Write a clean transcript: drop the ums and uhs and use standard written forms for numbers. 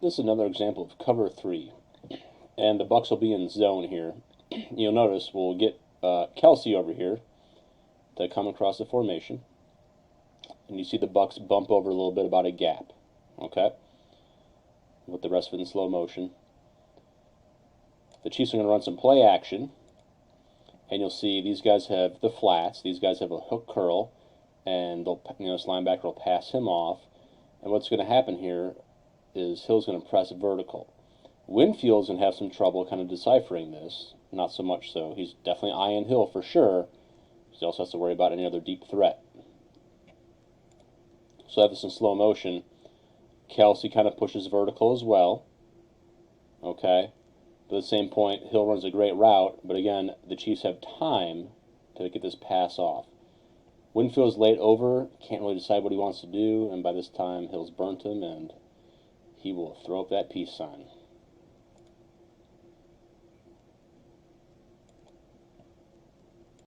This is another example of cover three, and the Bucks will be in zone here. You'll notice we'll get Kelsey over here to come across the formation, and you see the Bucks bump over a little bit about a gap. Okay, with the rest of it in slow motion. The Chiefs are going to run some play action, and you'll see these guys have the flats. These guys have a hook curl, and they'll, this linebacker will pass him off. And what's going to happen here is Hill's going to press vertical. Winfield's going to have some trouble kind of deciphering this. Not so much so. He's definitely eyeing Hill for sure. He also has to worry about any other deep threat. So I have this in slow motion. Kelsey kind of pushes vertical as well. Okay. But at the same point, Hill runs a great route, but again, the Chiefs have time to get this pass off. Winfield's late over, can't really decide what he wants to do, and by this time, Hill's burnt him, and he will throw up that peace sign.